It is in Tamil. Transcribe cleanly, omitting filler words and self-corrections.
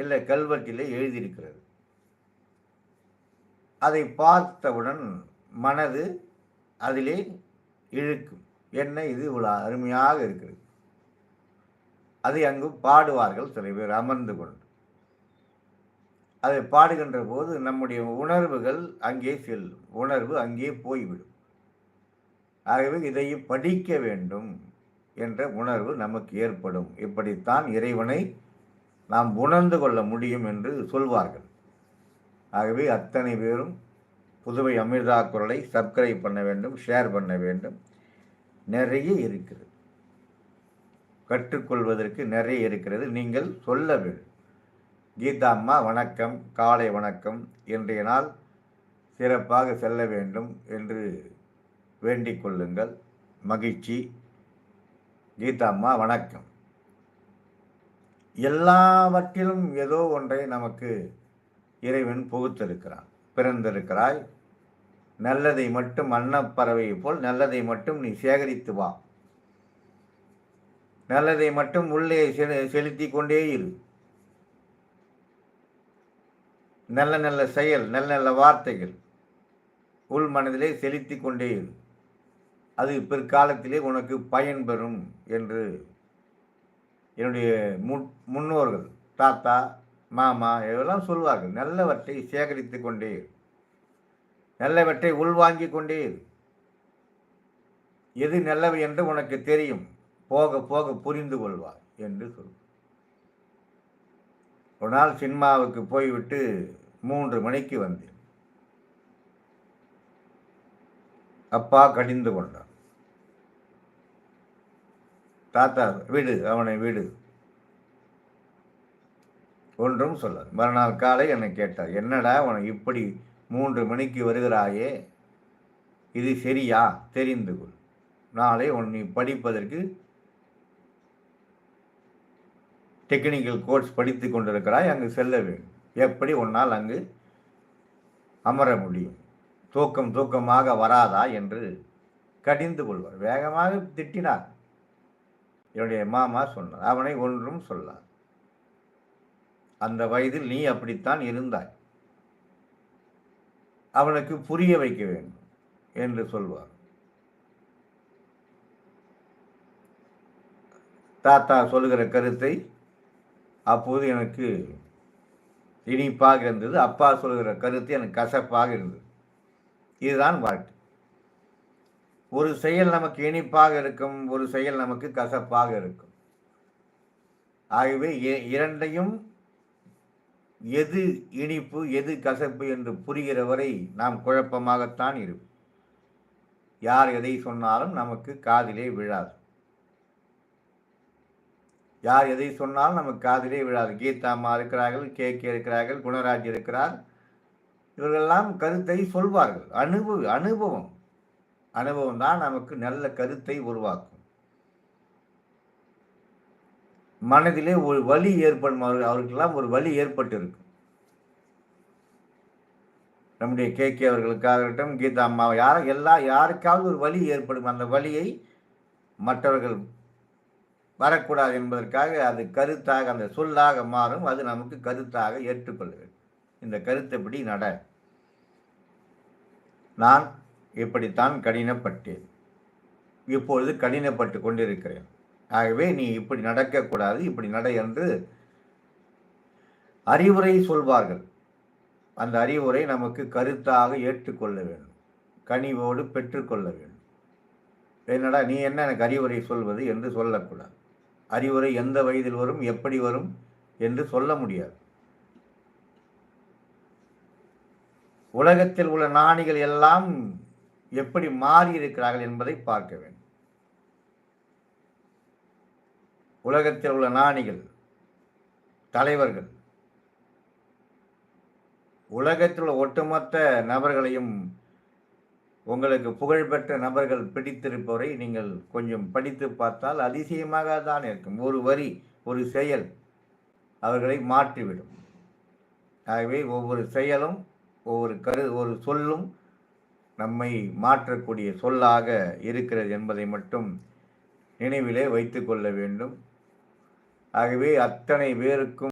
இல்லை கல்வெட்டிலே எழுதியிருக்கிறது. அதை பார்த்தவுடன் மனது அதிலே இழுக்கும். என்ன இது இவ்வளோ அருமையாக இருக்கிறது. அதை அங்கு பாடுவார்கள் சில பேர் அமர்ந்து கொண்டு. அதை பாடுகின்ற போது நம்முடைய உணர்வுகள் அங்கே செல்லும். உணர்வு அங்கே போய்விடும். ஆகவே இதையும் படிக்க வேண்டும் என்ற உணர்வு நமக்கு ஏற்படும். இப்படித்தான் இறைவனை நாம் உணர்ந்து கொள்ள முடியும் என்று சொல்வார்கள். ஆகவே அத்தனை பேரும் புதுவை அமிர்தா குரலை சப்ஸ்கிரைப் பண்ண வேண்டும், ஷேர் பண்ண வேண்டும். நிறைய இருக்கிறது, கற்றுக்கொள்வதற்கு நிறைய இருக்கிறது. நீங்கள் சொல்ல வேண்டும். கீதா அம்மா வணக்கம், காலை வணக்கம், இன்றைய நாள் சிறப்பாக செல்ல வேண்டும் என்று வேண்டிக் கொள்ளுங்கள். மகிழ்ச்சி. கீதா அம்மா வணக்கம். எல்லாவற்றிலும் ஏதோ ஒன்றை நமக்கு இறைவன் புகுத்திருக்கிறான். பிறந்திருக்கிறாய், நல்லதை மட்டும் அன்னப்பறவையை போல் நல்லதை மட்டும் நீ சேகரித்து வா. நல்லதை மட்டும் உள்ளே செலுத்தி கொண்டே இரு. நல்ல நல்ல செயல், நல்ல நல்ல வார்த்தைகள் உள் மனதிலே செலுத்தி கொண்டே இரு. அது பிற்காலத்திலே உனக்கு பயன்பெறும் என்று என்னுடைய முன்னோர்கள், தாத்தா, மாமா இதெல்லாம் சொல்வார்கள். நல்லவற்றை சேகரித்து கொண்டே இரு. நல்லவற்றை உள்வாங்கிக் கொண்டே இரு. எது நல்லவை என்று உனக்கு தெரியும். போக போக புரிந்து கொள்வார் என்று சொல். ஒரு நாள் சினிமாவுக்கு போய்விட்டு 3 மணிக்கு வந்தேன். அப்பா கடிந்து கொண்டார். தாத்தா விடு, அவனை விடு, ஒன்றும் சொல்லார். மறுநாள் காலை என்னை கேட்டார், என்னடா உனக்கு இப்படி 3 மணிக்கு வருகிறாயே, இது சரியா? தெரிந்து கொள். நாளை நீ படிப்பதற்கு டெக்னிக்கல் கோர்ஸ் படித்து கொண்டிருக்கிறாய், அங்கு செல்ல வேண்டும். எப்படி உன்னால் அங்கு அமர முடியும்? தூக்கமாக வராதா என்று கடிந்து கொள்வார். வேகமாக திட்டினார். என்னுடைய மாமா சொன்னார், அவனை ஒன்றும் சொல்லார். அந்த வயதில் நீ அப்படித்தான் இருந்தாய், அவனுக்கு புரிய வைக்க வேண்டும் என்று சொல்வார். தாத்தா சொல்லுகிற கருத்தை அப்போது எனக்கு இனிப்பாக இருந்தது. அப்பா சொல்கிற கருத்து எனக்கு கசப்பாக இருந்தது. இதுதான் வாழ்க்கை. ஒரு செயல் நமக்கு இனிப்பாக இருக்கும், ஒரு செயல் நமக்கு கசப்பாக இருக்கும். ஆகவே இரண்டையும் எது இனிப்பு எது கசப்பு என்று புரிகிற வரை நாம் குழப்பமாகத்தான் இருப்போம். யார் எதை சொன்னாலும் நமக்கு காதிலே விழாது. யார் எதை சொன்னாலும் நமக்கு காதிலே விழாது. கீதா அம்மா இருக்கிறார்கள், கே இருக்கிறார்கள், குணராஜ் இருக்கிறார். இவர்களெல்லாம் கருத்தை சொல்வார்கள். அனுபவம் தான் நமக்கு நல்ல கருத்தை உருவாக்கும். மனதிலே ஒரு வலி ஏற்படும். அவர்களுக்கெல்லாம் ஒரு வலி ஏற்பட்டு இருக்கும். நம்முடைய கே அவர்களுக்காகட்டும், கீதா அம்மா, யாருக்காவது ஒரு வலி ஏற்படும். அந்த வலியை மற்றவர்கள் வரக்கூடாது என்பதற்காக அது கருத்தாக, அந்த சொல்லாக மாறும். அது நமக்கு கருத்தாக ஏற்றுக்கொள்ள வேண்டும். இந்த கருத்தைப்படி நட. நான் இப்படித்தான் கடினப்பட்டேன், இப்பொழுது கடினப்பட்டு கொண்டிருக்கிறேன். ஆகவே நீ இப்படி நடக்கக்கூடாது, இப்படி நட என்று அறிவுரை சொல்வார்கள். அந்த அறிவுரை நமக்கு கருத்தாக ஏற்றுக்கொள்ள வேண்டும், கனிவோடு பெற்றுக்கொள்ள வேண்டும். என்னடா நீ என்ன எனக்கு அறிவுரை சொல்வது என்று சொல்லக்கூடாது. அறிவுரை எந்த வயதில் வரும், எப்படி வரும் என்று சொல்ல முடியாது. உலகத்தில் உள்ள ஞானிகள் எல்லாம் எப்படி மாறி இருக்கிறார்கள் என்பதை பார்க்க வேண்டும். உலகத்தில் உள்ள ஞானிகள், தலைவர்கள், உலகத்தில் உள்ள ஒட்டுமொத்த நபர்களையும், உங்களுக்கு புகழ்பெற்ற நபர்கள் பிடித்திருப்பவரை நீங்கள் கொஞ்சம் படித்து பார்த்தால் அதிசயமாக தான் இருக்கும். ஒரு வரி, ஒரு செயல் அவர்களை மாற்றிவிடும். ஆகவே ஒவ்வொரு செயலும், ஒரு சொல்லும் நம்மை மாற்றக்கூடிய சொல்லாக இருக்கிறது என்பதை மட்டும் நினைவிலே வைத்து கொள்ள வேண்டும். ஆகவே அத்தனை பேருக்கும்